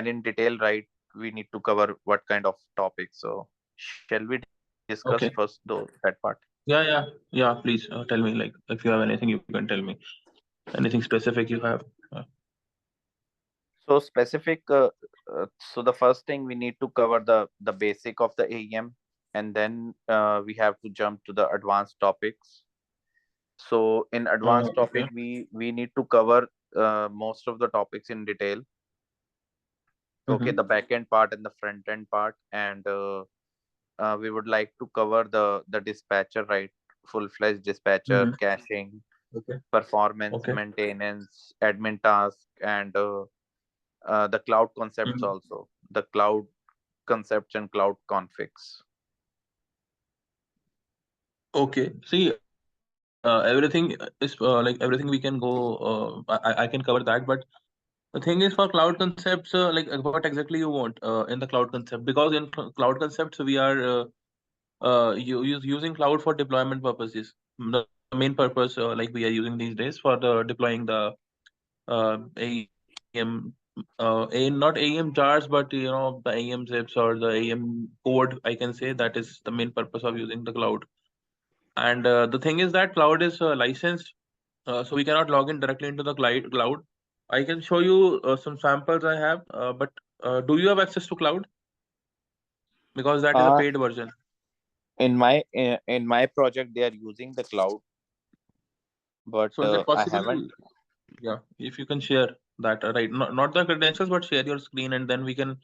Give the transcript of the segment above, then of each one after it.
in detail, right? We need to cover what kind of topics. So shall we discuss first Okay. though that part? Yeah, yeah, yeah. Please tell me, like, if you have anything, you can tell me. Anything specific you have. Uh, So specific. So the first thing we need to cover the basic of the AEM, and then we have to jump to the advanced topics. So in advanced okay. topic, we need to cover most of the topics in detail. Okay, Mm-hmm. the back end part and the front end part, and we would like to cover the dispatcher, right? Full fledged dispatcher, Mm-hmm. caching, Okay. performance, Okay. maintenance, admin task, and the cloud concepts Mhm. also, the cloud concepts and cloud configs. Okay. See, everything is like everything we can go. I can cover that, but the thing is, for cloud concepts, what exactly you want in the cloud concept? Because in cloud concepts, we are using cloud for deployment purposes. The main purpose, like we are using these days for the deploying the AEM, not AEM jars, but the AEM zips or the AEM code. I can say that is the main purpose of using the cloud. And the thing is that cloud is licensed, so we cannot log in directly into the cloud. I can show you some samples I have, but do you have access to cloud? Because that is a uh paid version. in my project they are using the cloud, but So is it I possible? haven't. Yeah, if you can share that, right? Not the credentials, but share your screen, and then we can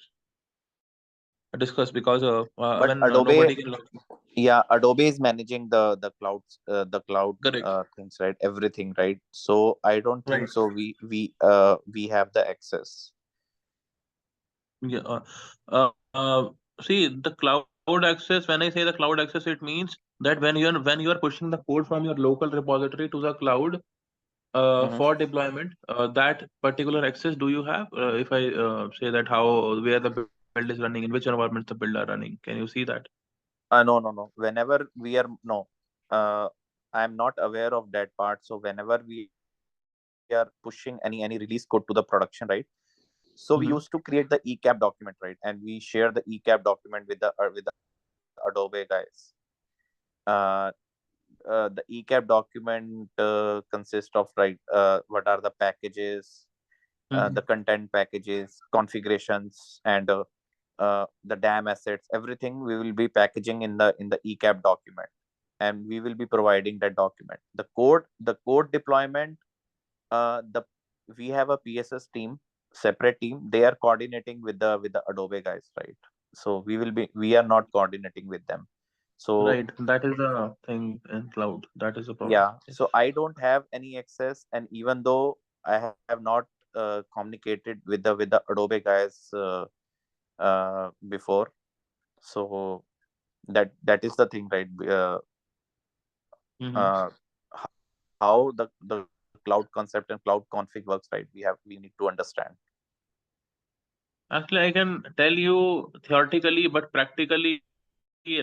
discuss. Because when But nobody can log Adobe, in. yeah, Adobe is managing the clouds, the cloud Correct. things, right? Everything, right? So I don't Right. think so we have the access. Yeah. See, the cloud access. When I say the cloud access, it means that when you are pushing the code from your local repository to the cloud Hmm. for deployment, that particular access do you have? If I say that how where the build is running, in which environments the build are running, can you see that? No, no, no. Whenever we are no, uh, I'm not aware of that part. So whenever we are pushing any release code to the production, right? So we used to create the Mm-hmm. ECAP document, right? And we share the ECAP document with the Adobe guys. Uh, the ECAP document consists of, right, what are the packages, the Mm-hmm. content packages, configurations, and the DAM assets. Everything we will be packaging in the ECAP document, and we will be providing that document. The code deployment. The We have a PSS team, separate team. They are coordinating with the Adobe guys, right? So we are not coordinating with them. So Right. That is the thing in cloud. That is the problem. yeah, so I don't have any access, and even though I have not communicated with the Adobe guys before. So that is the thing, right? Mm-hmm. uh, how the cloud concept and cloud config works, right? We need to understand. Actually, I can tell you theoretically, but practically,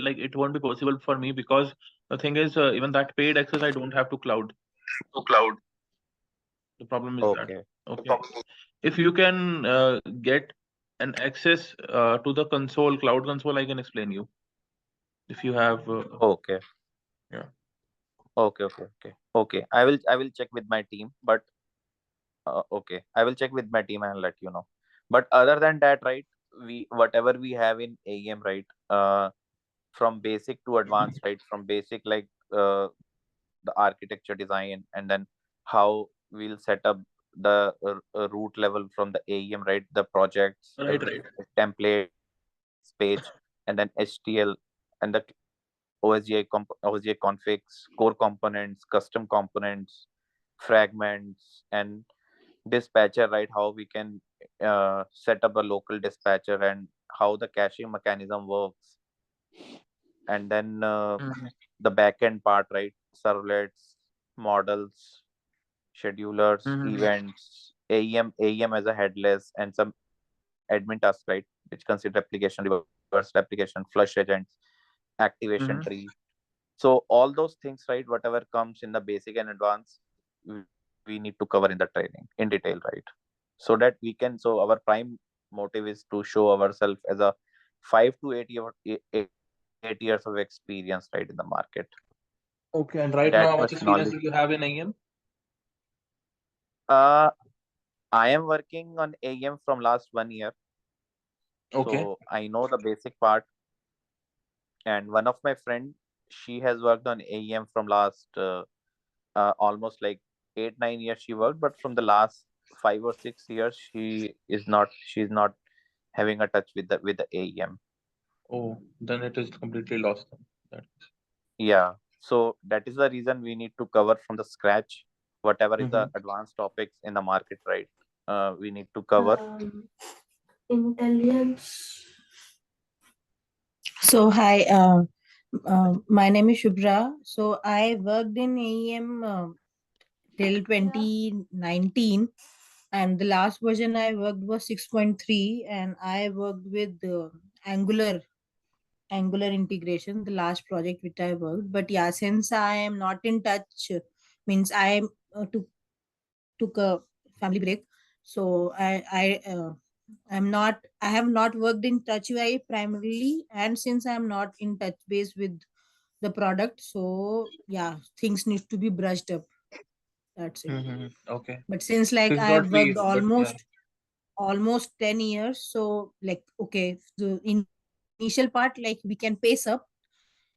like it won't be possible for me because the thing is, even that paid access, I don't have to cloud. To cloud. The problem is that. Okay. Okay. If you can get an access to the console, cloud console, I can explain you. If you have, Okay. yeah. Okay. I will check with my team, but okay, I will check with my team and let you know. But other than that, right, we whatever we have in AEM, right, from basic to advanced, right, from basic, like the architecture design, and then how we'll set up the root level from the AEM, right, the projects, Right, everything, right. templates page, and then HTL, and the OSGI configs, core components, custom components, fragments, and dispatcher, right? How we can set up a local dispatcher, and how the caching mechanism works, and then Mhm. the backend part, right? Servlets, models, schedulers, Mhm. events, AEM as a headless, and some admin tasks, right? Which consider application, reverse application, flush agents, activation tree. Mhm. So all those things, right? Whatever comes in the basic and advanced, we need to cover in the training in detail, right? So that we can, so our prime motive is to show ourselves as a 5 to 8 years of experience, right, in the market. Okay, and right now, That how much much experience knowledge. do you have in AEM? uh I am working on AEM from last 1 year, Okay. so I know the basic part. And one of my friend, she has worked on AEM from last almost like 8 9 years she worked, but from the last 5 or 6 years she's not having a touch with the AEM. Oh, then it is completely lost. That Yeah, so that is the reason we need to cover from the scratch whatever is the mm-hmm. advanced topics in the market, right? We need to cover. Intelligence. So hi, my name is Shubhra. So I worked in AEM till 2019, and the last version I worked was 6.3, and I worked with Angular integration, the last project which I worked. But yeah, since I am not in touch, means I took a family break, so I have not worked in touch UI primarily, and since I am not in touch base with the product, so yeah, things need to be brushed up. That's it. Mm-hmm. Okay. But since like I have 6.3, worked but yeah. almost 10 years, so like okay, the initial part like we can pace up,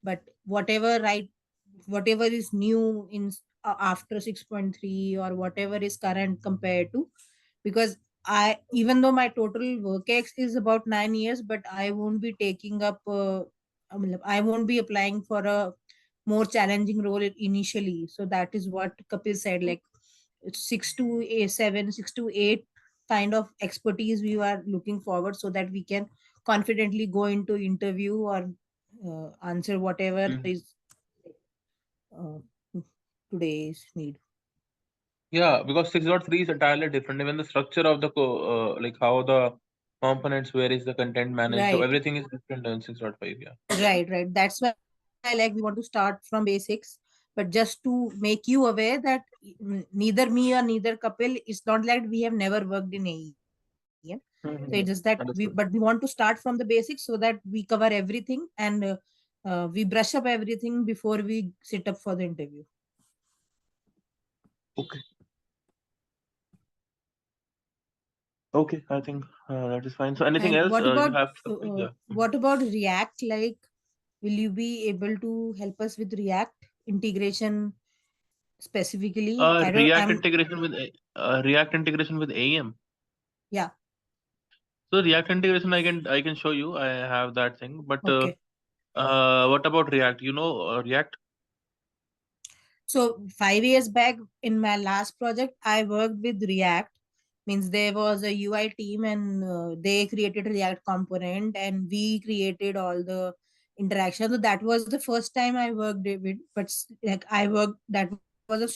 but whatever is new in after 6.3 or whatever is current compared to, because I, even though my total work ex is about 9 years, but I won't be taking up I won't be applying for a more challenging role initially. So that is what Kapil said, like it's 6 to 7, 6 to 8 kind of expertise we are looking forward, so that we can confidently go into interview or answer whatever Mhm. is uh, today's need. Yeah, because 6.3 is entirely different. Even the structure of the like how the components, where is the content managed, so Right, everything is different in 6.5. Yeah. right. That's why like we want to start from basics, but just to make you aware that neither me or neither Kapil, it's not like we have never worked in AEM. So it's just that Mm-hmm. we Understood. want to start from the basics so that we cover everything, and we brush up everything before we sit up for the interview. Okay. Okay, I think that is fine. So anything And else you have something? Yeah. Mhm. what about React? Like, will you be able to help us with React integration specifically? I don't. React I'm integration with React integration with AEM. Yeah. So React integration, I can show you. I have that thing. But Okay. what about React? You know React? So 5 years back in my last project, I worked with React. Means there was a UI team, and they created React component, and we created all the interaction. So that was the first time I worked with. But like I worked, that was a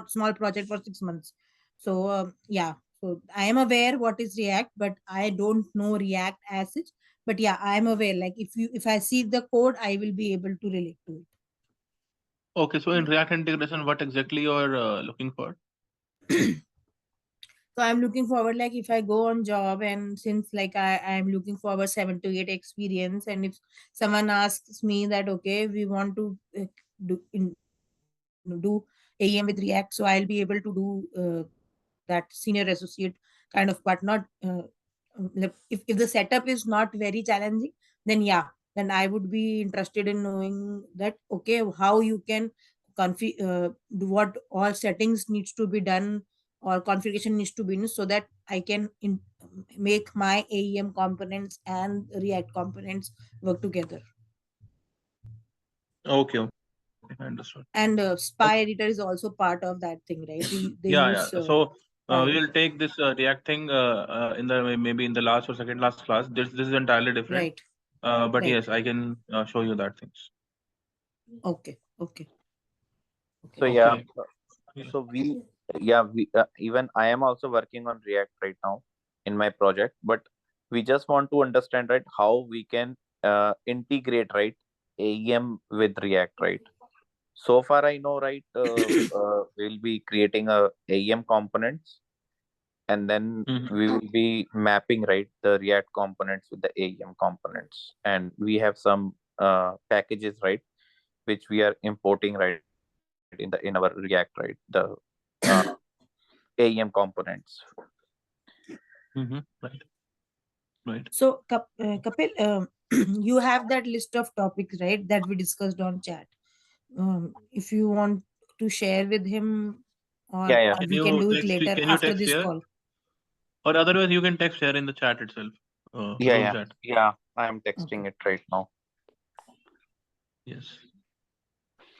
small project for 6 months. So yeah, so I am aware what is React, but I don't know React as such. But yeah, I am aware. Like if I see the code, I will be able to relate to Okay, so in React integration, what exactly you're looking for? it. So I'm looking forward, like if I go on job, and since like I'm looking forward 7 to 8 experience, and if someone asks me that okay, we want to do AEM with React, so I'll be able to do that senior associate kind of part. Not like, if the setup is not very challenging, then yeah, then I would be interested in knowing that okay, how you can do what all settings needs to be done or configuration needs to be done, so that I can make my AEM components and React components work together. Okay, okay, understood. And Okay. Spy editor is also part of that thing, right? They Yeah, yeah. use So Spy we will editor. take this React thing in the maybe in the last or second last class. This is entirely different. Right, But right. yes, I can show you that things. Okay, okay, So okay. yeah, Okay. Yeah. so we even I am also working on React right now in my project, but we just want to understand, right, how we can integrate, right, AEM with React, right? So far I know, right? We'll be creating a AEM components, and then Mm-hmm. we will be mapping, right, the React components with the AEM components, and we have some packages, right, which we are importing, right, in our React, right, the uh, AEM components. Mm-hmm. Right. Right. So, Kapil, you have that list of topics, right, that we discussed on chat. If you want to share with him, Yeah, yeah, or Can we can you do it text? later Can you after text this here? call. Or otherwise, you can text here in the chat itself, yeah, room yeah, chat. yeah. I am Okay. texting it right now. Yes.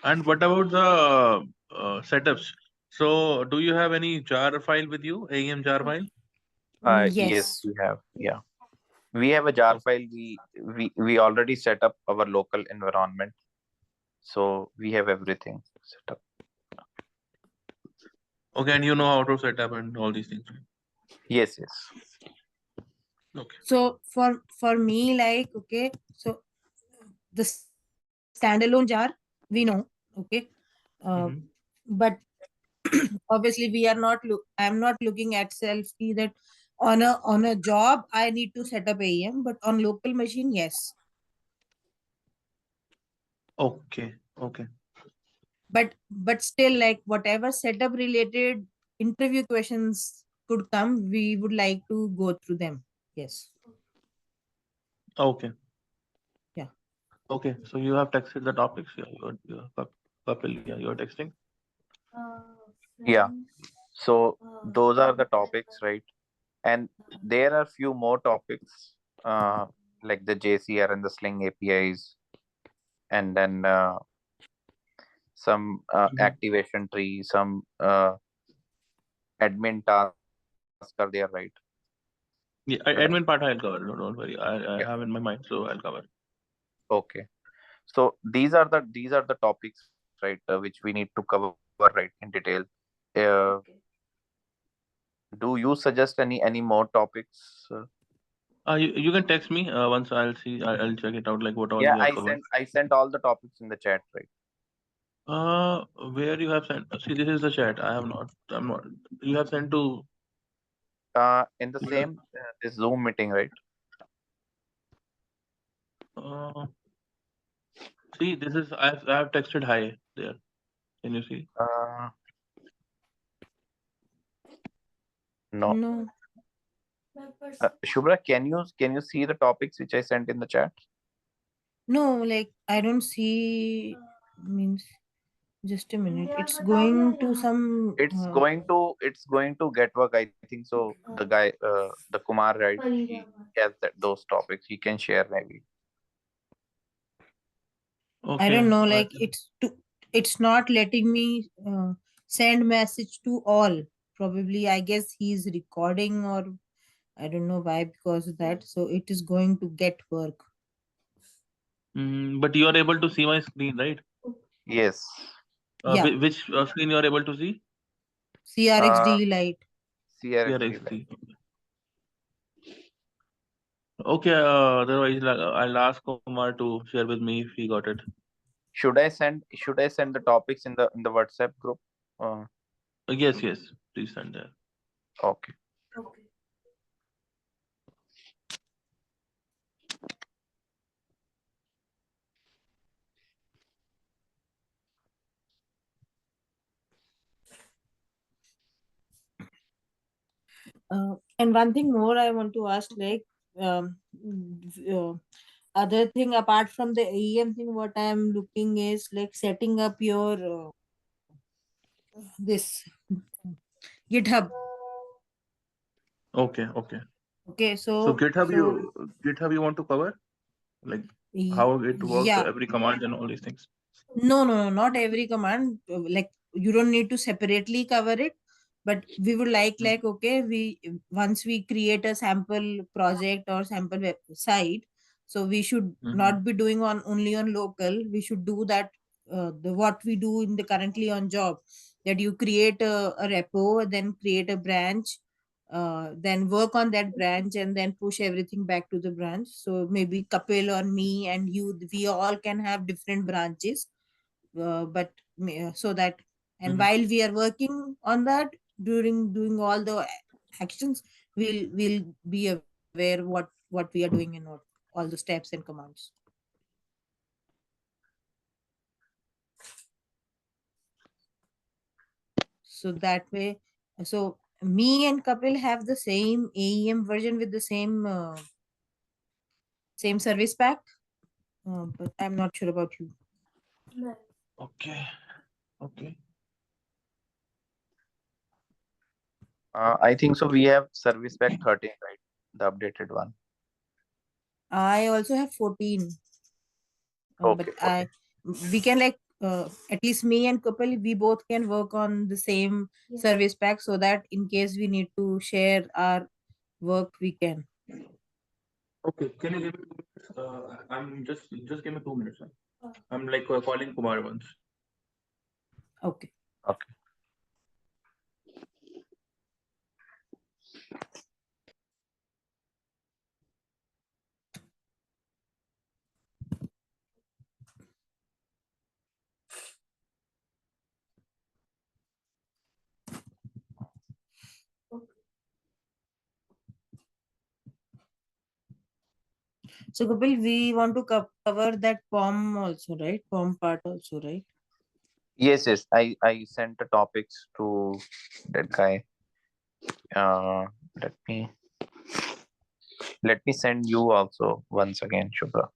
And what about the setups? So, do you have any jar file with you? AEM jar file? Yes, Yes. we have. Yeah, we have a jar Oh, file. We already set up our local environment, so we have everything set up. okay, and you know how to set up and all these things. Yes, yes. Okay. So for me, like, okay, so the standalone jar we know, okay, uh, Mm-hmm. but obviously we are not I'm not looking at self key that on a job I need to set up AEM, but on local machine, yes. Okay. Okay. But still, like, whatever setup related interview questions could come, we would like to go through them. Yes. Okay. Yeah. Okay. So you have texted the topics. Yeah. Kapil, yeah, you are texting. Yeah. So those are the topics, right? And there are few more topics, uh, like the JCR and the Sling APIs, and then some Mm-hmm. activation tree, some admin task are there, right? Yeah, Uh, admin part I'll cover. Don't worry. I yeah. have in my mind, so I'll cover. Okay. So these are the topics, right, which we need to cover, right, in detail. Uh, do you suggest any more topics? You can text me once I'll see. I'll check it out. Like what all Yeah, we have covered. I sent all the topics in the chat, right? Where you have sent? See, this is the chat. I have not. I'm not. You have sent to. In the same this Zoom meeting, right? Uh, see, this is. I have texted hi there. Can you see? Uh, no. No. Shubhra, can you see the topics which I sent in the chat? No, like, I don't see. Means, just a minute. It's going to some. It's going to get work. I think so. The guy, the Kumar, right? He has those topics. He can share maybe. I Okay. don't know. Like, it's not letting me send message to all. Probably, I guess he's recording, or I don't know why, because of that. So it is going to get work. But you are able to see my screen, right? Yes. Yeah. Which screen you are able to see? Uh, CRXD light. CRXD. CRXT. Okay. Otherwise, I'll ask Kumar to share with me if he got it. Should I send the topics in the WhatsApp group? Uh, Yes. Yes. Please send there. okay. And one thing more I want to ask, like, uh, other thing apart from the AEM thing, what I am looking is like setting up your this GitHub. Okay. Okay. Okay, So so GitHub you want to cover like how it works, yeah. every command and all these things. No, not every command. Like, you don't need to separately cover it, but we would like, okay, we once we create a sample project or sample website, so we should Mm-hmm. not be doing on only on local. We should do that, the what we do in the currently on job, that you create a repo, then create a branch, then work on that branch, and then push everything back to the branch. So maybe Kapil or me and you, we all can have different branches, but so that, and Mhm. while we are working on that, during doing all the actions, we'll be aware what we are doing and what all the steps and commands. So that way, so me and Kapil have the same AEM version with the same service pack, but I'm not sure about you. Okay. Okay. I think so. We have service pack 13, right? The updated one. I also have 14, but Okay, 14. we can like at least me and Kapil, we both can work on the same service pack, so that in case we need to share our work, we can. Okay. Can you give me 2 minutes? I'm just give me 2 minutes. I'm like calling Kumar once. Okay. Okay. So Kapil, we want to cover that POM also, right? POM part also, right? Yes, yes. I sent the topics to that guy. Uh, let me send you also once again, Shubhra.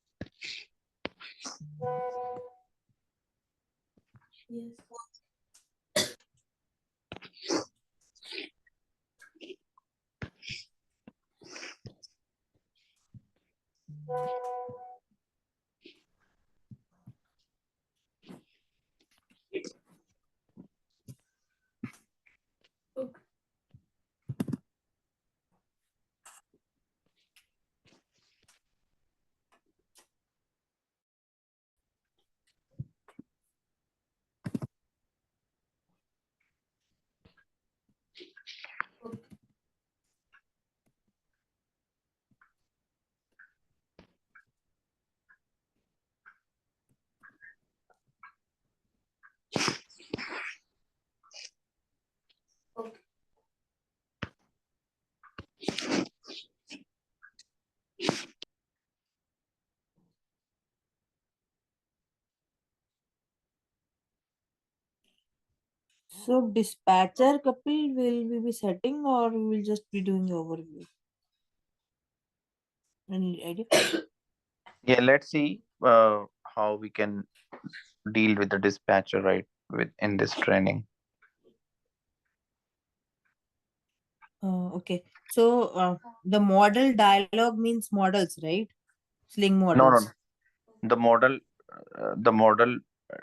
So dispatcher, Kapil, will we be setting or we will just be doing overview? Any idea? Yeah, let's see how we can deal with the dispatcher, right, with in this training. Okay. So the model dialogue means models, right? Sling No, models. no, the model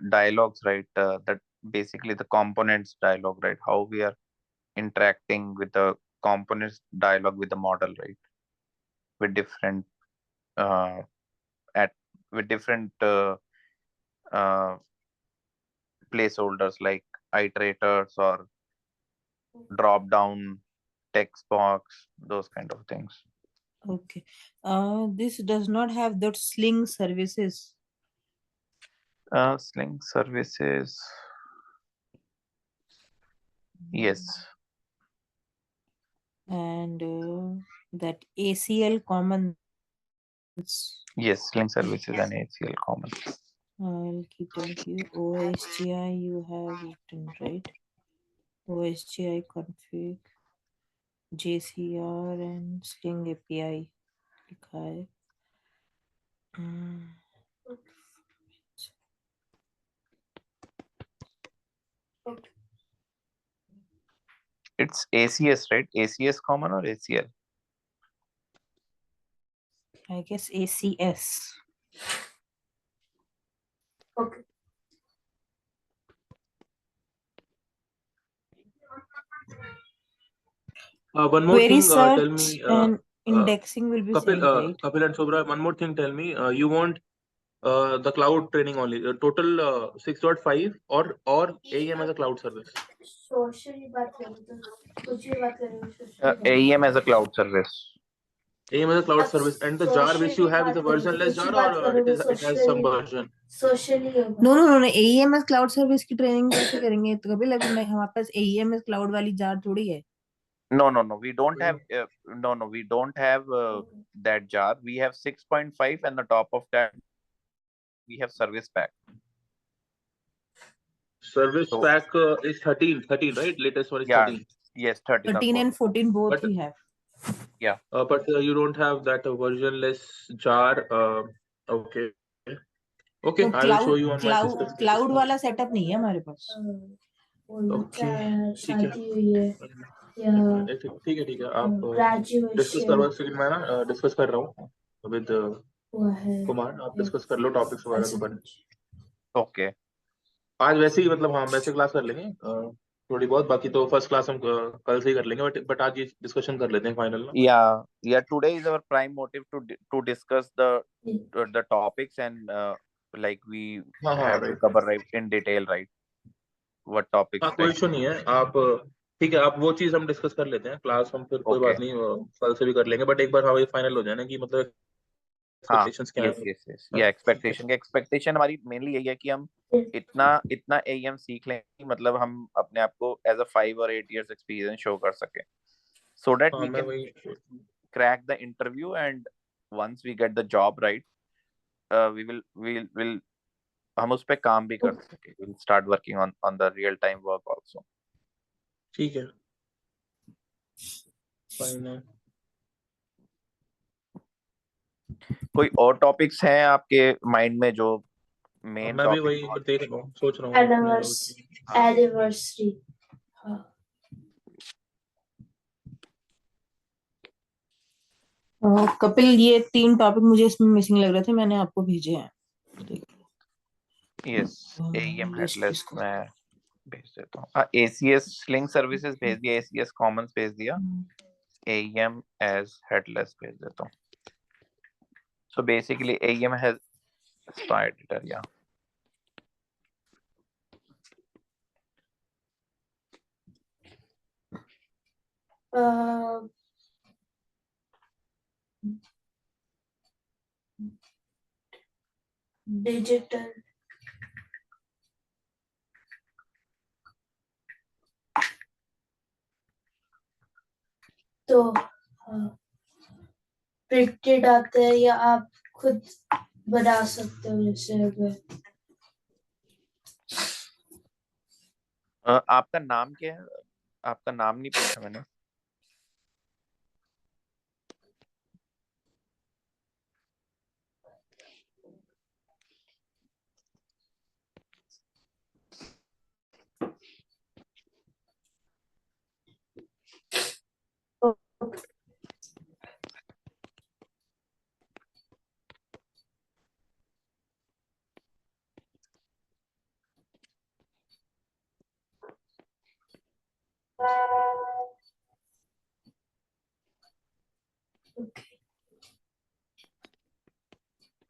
dialogues, right? That basically the components dialogue, right? How we are interacting with the components dialogue with the model, right? With different uh, at with different uh, placeholders like iterators or drop down text box, those kind of things. Okay. This does not have that sling services. Sling services, yes, And that ACL commons. yes, sling services and ACL common. I'll keep telling you. OSGI you have written, right? OSGI config, JCR and Sling API. लिखा है. It's ACS, right? ACS common or ACL? I guess ACS. One more Query thing. Tell search me, and uh, indexing will be Kapil, same, right? Kapil and Sobra. One more thing. Tell me, you want the cloud training only, total 6.5 or AEM as a cloud service? AEM as a cloud service. AEM is a cloud service, and the jar which you have is a versionless jar, or it has some version. No. AEM cloud service की training कैसे करेंगे? तो कभी लगे मैं हमारे पास AEM cloud वाली jar थोड़ी है. No. We don't have. No. We don't have that jar. We have 6.5, and the top of that we have service pack. Service pack is 13, right? Latest one is 13. Yes, 13. 13 and 14 both But, we have. Yeah. But you don't have that versionless jar. Okay. Okay, तो I will show you on my system. Cloud वाला setup नहीं है हमारे पास. Okay, शादी हुई है या ठीक है आप डिस्कस ग्रेजुएशन करो. सेकंड मैं ना डिस्कस कर रहा हूँ विद हुआ है. कुमार. आप डिस्कस कर लो टॉपिक्स वगैरह के बारे में. Okay. आज वैसे ही मतलब हाँ वैसे क्लास कर लेंगे थोड़ी बहुत. बाकी तो फर्स्ट क्लास हम कल से ही कर लेंगे. बट आज ये डिस्कशन कर लेते हैं फाइनल ना. Yeah. Today is our prime motive to discuss the topics, and like we have to right. cover right in detail, right? What topics? हाँ कोई इशू नहीं है. आप ठीक है, आप वो चीज हम डिस्कस कर लेते हैं क्लास. हम फिर कोई बात नहीं कल से भी कर लेंगे. बट एक बार हाँ ये फाइनल हो जाए ना कि मतलब एक्सपेक्टेशंस क्या है. Yes. Yeah, expectation हमारी mainly यही है कि हम इतना AEM सीख लें कि मतलब हम अपने आप को as a 5 or 8 years experience show कर सके, so that we can crack the interview, and once we get the job right, we'll हम उस पे काम भी कर सके. We'll start working on the real time work also. ठीक है फाइन है. कोई और टॉपिक्स हैं आपके माइंड में जो मेन मैं भी वही देख रहा हूँ, सोच रहा हूँ. एनिवर्सरी. कपिल ये 3 टॉपिक मुझे इसमें मिसिंग लग रहे थे, मैंने आपको भेजे हैं. यस AEM हेडलेस मैं भेज देता हूँ. ACS लिंक सर्विसेज भेज दिया, ACS कॉमन्स भेज दिया, AEM एज हेडलेस भेज देता हूँ. So basically AEM has spa editor. Yeah. Digital तो प्रिंटेड आते हैं या आप खुद बना सकते हो. जैसे अगर आपका नाम क्या है? आपका नाम नहीं पूछा मैंने.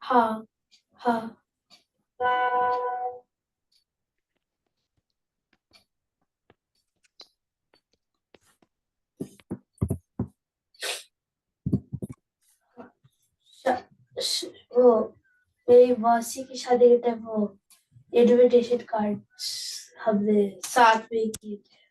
हाँ. वो मेरी मौसी की शादी के टाइम वो इनविटेशन कार्ड हमने साथ में किए थे.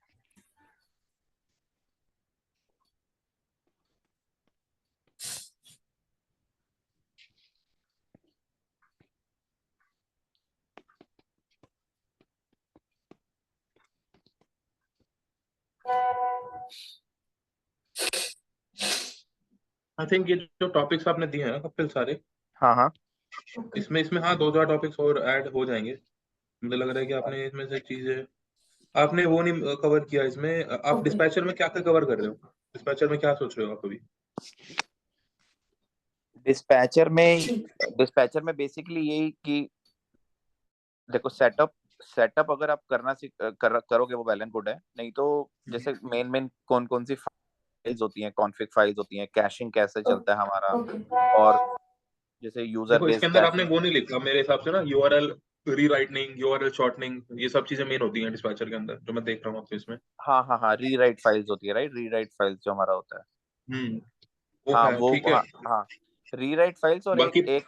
आई थिंक ये जो टॉपिक्स आपने दिए हैं ना कपिल सारे. हाँ. इसमें हाँ 2-4 टॉपिक्स और ऐड हो जाएंगे. मुझे लग रहा है कि आपने इसमें से चीजें आपने वो नहीं कवर किया इसमें. आप डिस्पैचर में क्या कवर कर रहे हो? डिस्पैचर में क्या सोच रहे हो आप अभी? डिस्पैचर में बेसिकली यही कि देखो सेटअप अगर आप करोगे वो वेल एंड गुड है. नहीं तो जैसे मेन कौन सी फाइल्स होती हैं, कॉन्फ़िग फाइल्स होती हैं, कैशिंग कैसे चलता है हमारा, और जैसे यूजर देखो इसके अंदर आपने वो नहीं लिखा मेरे हिसाब से ना. यूआरएल रीराइटनिंग, यूआरएल शॉर्टनिंग, ये सब चीजें मेन होती हैं डिस्पैचर के अंदर जो मैं देख रहा हूँ आपके इसमें. हाँ रीराइट फाइल्स होती है, राइट. रीराइट फाइल्स जो हमारा होता है. वो हाँ है, वो ठीक है। हाँ हाँ रीराइट फाइल्स, और एक बाकी एक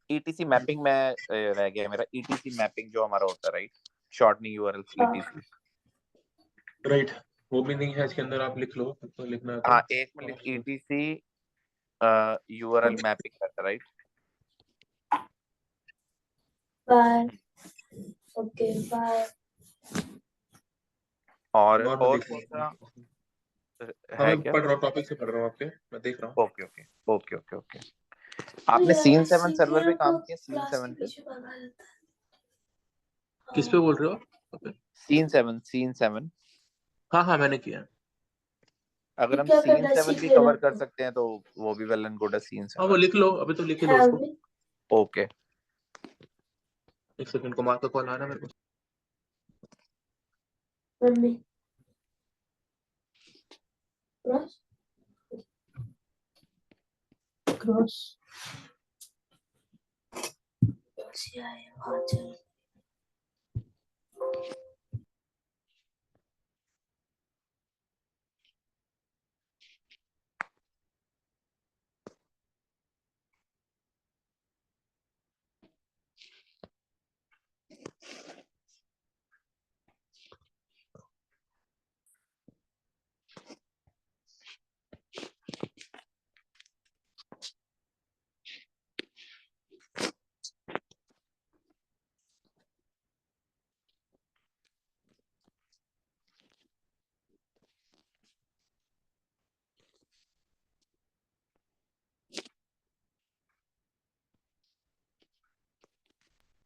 ईटीसी मैपिंग में रह गया मेरा, ईटीसी मैपिंग जो हमारा होता है, राइट, शॉर्टनिंग यूआरएल्स हाँ ईटीसी। राइट, वो भी नहीं है इसके अंदर, आप लिख लो तो लिखना है तो। हाँ एक मिनट, ईटीसी यूआरएल मैपिंग करता, राइट। बाय। Okay bye. और मैं देख कोई रहा सा हूँ। हाँ, है मैं क्या? पढ़ रहा हूँ, टॉपिक से पढ़ रहा हूँ आपके, मैं देख रहा हूँ। Okay okay okay okay okay. आपने सीन 7 सर्वर पे काम किया? सीन क्लास के 7 पे? पीछे भगा देता है। किस पे बोल रहे हो आप? सीन 7। हाँ हाँ, मैंने किया है। अगर ये हम क्या सीन करना है, 7 सीख भी लेना कवर कर तो। सकते हैं तो वो भी वेल एंड गुड है। सीन हाँ, वो 7 लिख लो, अभी तो लिख ही लो है उसको। अभी। ओके। एक सेकंड, कुमार का कॉल आ रहा है मेरे को। मम्मी क्रॉस क्रॉस से आए वहां चल।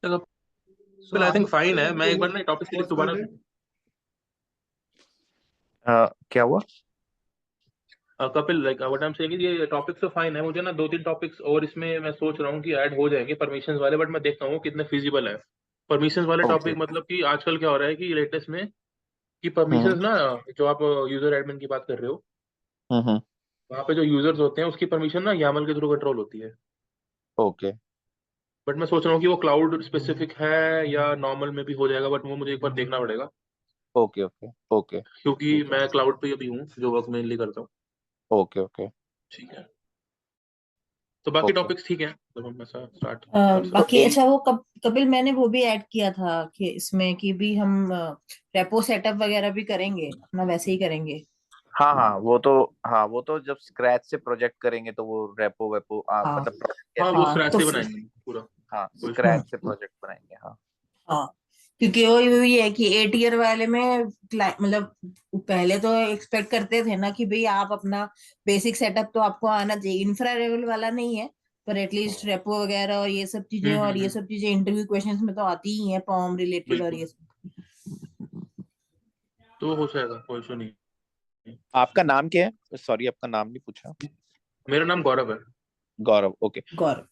चलो, फिर आई थिंक फाइन है। मैं एक बार ना टॉपिक के लिए दोबारा क्या हुआ? Kapil, like what I am saying, ये टॉपिक तो फाइन है, मुझे ना 2-3 टॉपिक्स और इसमें मैं सोच रहा हूँ कि ऐड हो जाएंगे परमिशंस वाले, बट मैं देखता हूँ कितने फिजिबल है परमिशंस वाले ओके। टॉपिक। मतलब कि आजकल क्या हो रहा है कि लेटेस्ट में कि हम्म परमिशंस ना, जो आप यूजर एडमिन की बात कर रहे हो, हम्म। वहाँ पे जो यूजर्स होते हैं उसकी परमिशन ना YAML के थ्रू कंट्रोल होती है। ओके बट मैं सोच रहा हूँ कि वो क्लाउड स्पेसिफिक है या नॉर्मल में भी हो जाएगा, बट वो मुझे एक बार देखना पड़ेगा, ओके ओके ओके। क्योंकि ठीक है। मैं क्लाउड पे अभी हूँ, जो वर्क मेनली करता हूँ। ओके ओके ठीक है, तो बाकी ओके। टॉपिक्स ठीक है, तो हम ऐसा स्टार्ट कर तो सकते बाकी हैं। ए अच्छा वो कपिल मैंने वो भी ऐड किया था कि इसमें कि भी हम रेपो सेटअप वगैरह भी करेंगे अपना वैसे ही करेंगे। हाँ हाँ वो तो जब स्क्रैच से प्रोजेक्ट करेंगे तो वो रेपो वेपो हाँ मतलब प्रोजेक्ट हाँ, कैसे वो हाँ बनाए। स्क्रैच तो से बनाएंगे पूरा, हाँ कोई इशू नहीं। हम्म स्क्रैच से प्रोजेक्ट बनाएंगे, हाँ। हाँ क्योंकि वो ये है कि ए टियर वाले में मतलब पहले तो एक्सपेक्ट करते थे ना कि भाई आप अपना बेसिक सेटअप तो आपको आना चाहिए, इंफ्रा लेवल वाला नहीं है पर एटलीस्ट हम्म, रेपो वगैरह और ये सब चीजें, और ये हम्म। सब चीजें इंटरव्यू क्वेश्चंस में तो आती ही हैं, फॉर्म रिलेटेड और बिल्कुल, ये सब। तो हो जाएगा, कोई इशू नहीं। आपका नाम क्या है? सॉरी, आपका नाम नहीं पूछा। मेरा नाम गौरव है। गौरव, ओके। गौरव।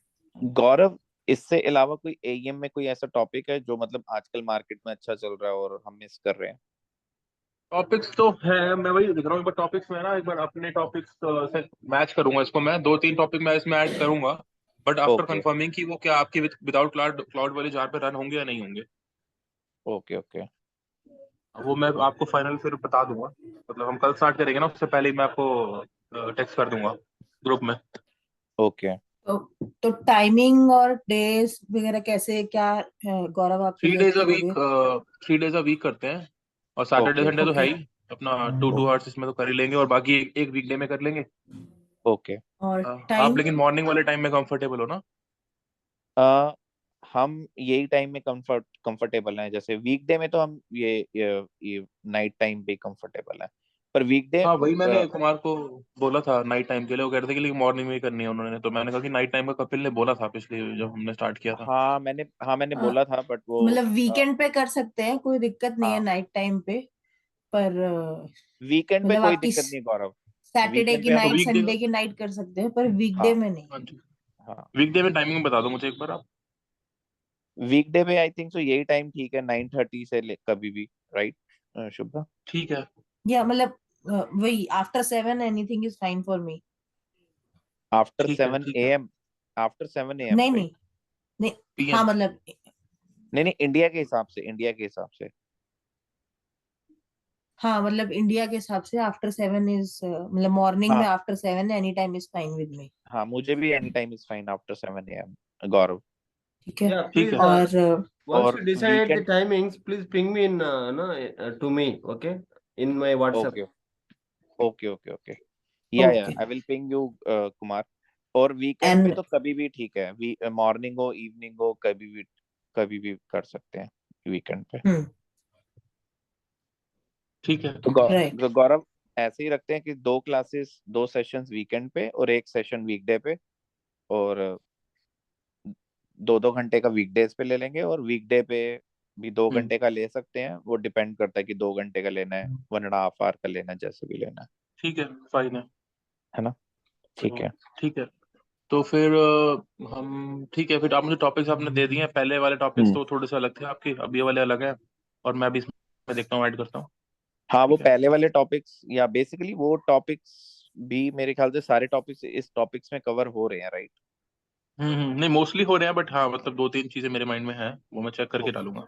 गौरव, इससे अलावा कोई एईएम में कोई ऐसा टॉपिक है जो मतलब आजकल मार्केट में अच्छा चल रहा है और हम मिस कर रहे हैं? टॉपिक्स तो है, मैं वही दिख रहा हूँ, एक बार टॉपिक्स में ना, एक बार अपने टॉपिक्स से मैच करूंगा इसको, मैं 2-3 टॉपिक मैं इसमें ऐड करूंगा, बट आफ्टर ओके कंफर्मिंग कि वो क्या आपके विदाउट क्लाउड क्लाउड वाले जार पे रन होंगे या नहीं होंगे। ओके ओके वो मैं आपको फाइनल फिर बता दूंगा, मतलब हम कल स्टार्ट करेंगे ना, उससे पहले ही मैं आपको टेक्स्ट कर दूंगा ग्रुप में। ओके। तो तो टाइमिंग और डेज वगैरह कैसे क्या है, गौरव आप three suggest days a week करोगे? 3 डेज अ वीक करते हैं, और सैटरडे ओके संडे तो है ओके। ही, अपना 2-2 आवर्स इसमें तो कर ही लेंगे, और बाकी एक वीकडे में कर लेंगे। ओके। और आप टाइम? लेकिन मॉर्निंग वाले टाइम में कंफर्टेबल हो ना? आ, हम यही टाइम में कंफर्टेबल हैं, जैसे वीकडे में तो हम ये नाइट टाइम पे कंफर्टेबल हैं, पर वीकडे। हाँ, वही मैंने कुमार को बोला था नाइट टाइम के लिए, वो कह रहे थे कि लेकिन मॉर्निंग में ही करनी है उन्होंने, तो मैंने कहा कि नाइट टाइम का कपिल ने बोला था पिछले जब हमने स्टार्ट किया था। हाँ मैंने अ, बोला था, बट वो मतलब वीकेंड पे कर सकते हैं, कोई दिक्कत नहीं है हाँ नाइट टाइम पे, पर वीकेंड पे मतलब कोई आपकी दिक्कत नहीं गौरव। सैटरडे वीकेंड की पे हम नाइट वीकडे, संडे की नाइट कर सकते हैं पर वीकडे हाँ में नहीं। हाँ जी, हाँ वीकडे में टाइमिंग बता दो मुझे एक बार आप। वीकडे पे आई थिंक सो यही टाइम ठीक है, 9:30 से कभी भी, राइट शुभ्रा? ठीक है, या मतलब वही after 7 anything is fine for me. After ठीक है, सेवन ठीक ए है। एम आफ्टर 7 AM, नहीं राइट? नहीं नहीं। हाँ PM। मतलब नहीं नहीं, इंडिया के हिसाब से, इंडिया के हिसाब से। हाँ मतलब इंडिया के हिसाब से आफ्टर 7 इज मतलब मॉर्निंग में हाँ after 7 any time is fine with me. हाँ, मुझे भी any time is fine after 7 AM, गौरव। ठीक है। Yeah, ठीक please. है। और Once और you decide the weekend, timings, please ping me in no to me, okay, in my WhatsApp. Okay okay okay okay, yeah okay I will ping you Kumar. और weekend पे and तो कभी भी ठीक है, मॉर्निंग हो इवनिंग हो, कभी भी कर सकते हैं वीकेंड पे। ठीक है। राइट। तो गौरव, ऐसे ही रखते हैं कि 2 क्लासेस 2 सेशंस वीकेंड पे और 1 सेशन वीकडे पे, और 2-2 घंटे का वीकडेज पे ले लेंगे, और वीकडे पे भी 2 घंटे का ले सकते हैं। वो डिपेंड करता है कि 2 घंटे का लेना है, 1.5 आवर का लेना है, जैसे भी लेना ठीक है, फाइन है ना। ठीक है। ठीक है। तो फिर हम ठीक है, फिर आप मुझे टॉपिक्स आपने दे दिए हैं। पहले वाले टॉपिक्स तो थोड़े से अलग थे आपके, अब ये वाले अलग है, और मैं भी इसमें देखता हूँ, ऐड करता हूँ। हाँ, वो ठीक है। पहले वाले टॉपिक्स, या बेसिकली वो टॉपिक्स भी मेरे ख्याल से सारे टॉपिक्स इस टॉपिक्स में कवर हो रहे हैं, राइट। नहीं मोस्टली हो रहे हैं, बट हाँ मतलब 2-3 चीजें मेरे माइंड में है, वो मैं चेक करके डालूंगा।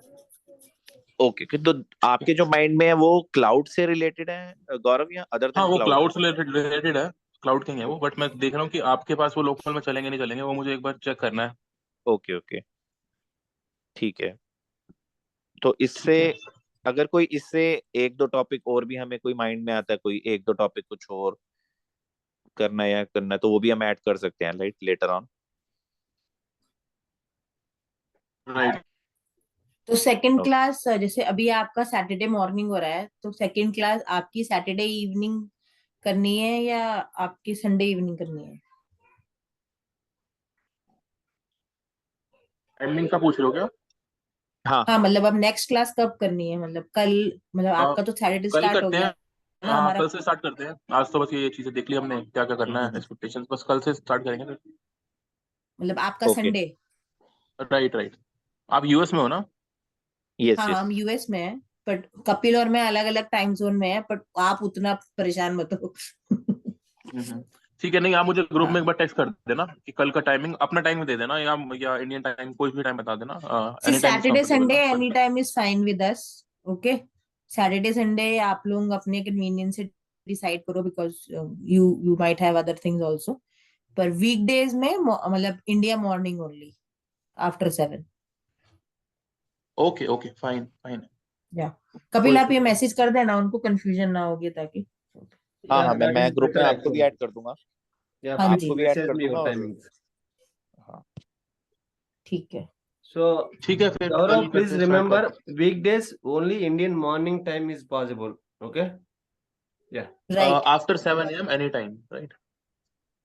ओके, तो आपके जो माइंड में है वो क्लाउड से रिलेटेड है गौरव, या अदर हाँ देन वो क्लाउड? क्लाउड से रिलेटेड है, क्लाउड किंग है वो, बट मैं देख रहा हूँ कि आपके पास वो लोकल में चलेंगे नहीं चलेंगे, वो मुझे एक बार चेक करना है। ओके ओके, ठीक है। तो इससे, ठीक है। अगर कोई इससे 1-2 टॉपिक और भी हमें कोई माइंड में आता है, कोई 1-2 टॉपिक कुछ और करना है तो वो भी हम ऐड कर सकते हैं, लाइक लेटर ऑन। राइट। तो सेकंड क्लास जैसे अभी आपका सैटरडे मॉर्निंग हो रहा है, तो सेकंड क्लास आपकी सैटरडे इवनिंग करनी है या आपकी संडे इवनिंग करनी है? टाइमिंग का पूछ रहे हो क्या? हाँ हाँ मतलब अब नेक्स्ट क्लास कब करनी है, मतलब कल, मतलब हाँ, आपका तो सैटरडे कल स्टार्ट हो करते गया हैं। ना हाँ हमारा। कल से स्टार्ट करते हैं, आज तो बस ये चीजें देख ली हमने, क्या क्या करना है, एक्सपेक्टेशंस बस कल से स्टार्ट करेंगे फिर। मतलब आपका ओके, संडे। Right right. आप यूएस में हो ना? यस हाँ यस। हम यूएस में हैं, बट कपिल और मैं अलग अलग टाइम जोन में है, बट आप उतना परेशान मत हो। हम्म। ठीक है, नहीं आप मुझे ग्रुप में हाँ एक बार टेक्स्ट कर देना कि कल का टाइमिंग अपना टाइम दे देना, या इंडियन टाइम कोई भी टाइम बता देना, see any time is Saturday comfortable Sunday ना कल एनी का। Time is fine with us. Okay, Saturday Sunday आप लोग अपने कन्वीनियंस से डिसाइड करो, because you might have other things also. पर वीकडेज में मतलब India morning only after 7। Okay okay, fine fine. या कोई कपिल आप इशू ये नहीं। मैसेज कर देना उनको, कंफ्यूजन ना होगी ताकि। हाँ Yeah, हाँ, that मैं is ग्रुप में better आपको भी actually. ऐड कर दूंगा, Yeah, हाँ please जी आपको भी ऐड message कर me दूंगा, your और timings. हाँ ठीक है। So, ठीक है, फिर कल Gaurav, please करते हैं, स्टार्ट remember करते weekdays only Indian morning time is possible. Okay? Yeah. हैं। Right. After 7 AM any time, right?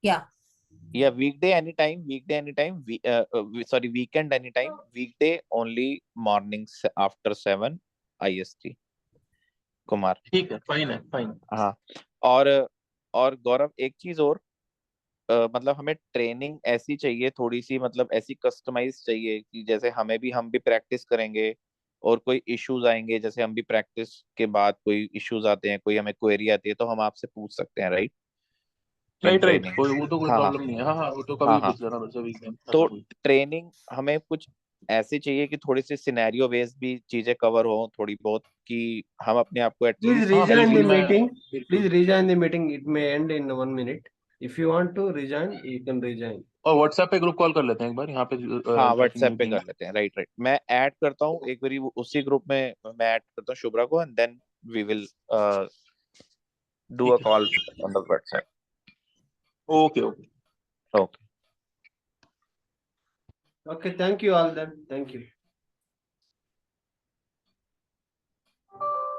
Yeah yeah weekday any time, sorry weekend any time, weekday only morning after 7 IST, Kumar. ठीक है, fine है, fine. हाँ, और और गौरव, एक चीज और, मतलब हमें ट्रेनिंग ऐसी चाहिए थोड़ी सी, मतलब ऐसी कस्टमाइज चाहिए कि जैसे हम भी प्रैक्टिस करेंगे, और कोई इश्यूज आएंगे, जैसे हम भी प्रैक्टिस के बाद कोई इश्यूज आते हैं, कोई हमें क्वेरी आती है, तो हम आपसे पूछ सकते हैं, right, in right right, training. कोई वो तो कोई हाँ हाँ प्रॉब्लम नहीं है। हाँ हाँ, वो तो कभी हाँ भी हाँ। पूछ लेना मेरे से, वीकेंड तो ऐसा कोई। ट्रेनिंग हमें कुछ ऐसी चाहिए कि थोड़ी सी सिनेरियो बेस्ड भी चीजें कवर हो थोड़ी बहुत, कि हम अपने आप को Please एटलीस्ट हाँ rejoin the बिल्कुल, मैं meeting. बिल्कुल। Please rejoin the meeting. It may end in 1 minute. If you want to rejoin, you can rejoin. और व्हाट्सएप पे ग्रुप कॉल कर लेते हैं एक बार, यहाँ पे हाँ, इंटरेक्टिंग व्हाट्सएप पे नहीं कर है। लेते हैं, राइट राइट। मैं ऐड करता हूँ एक बारी उसी ग्रुप में, मैं ऐड करता हूँ शुभ्रा को, and then we will do a ठीक है, call on the WhatsApp. Okay okay. Okay. Okay. Thank you all then. Thank you.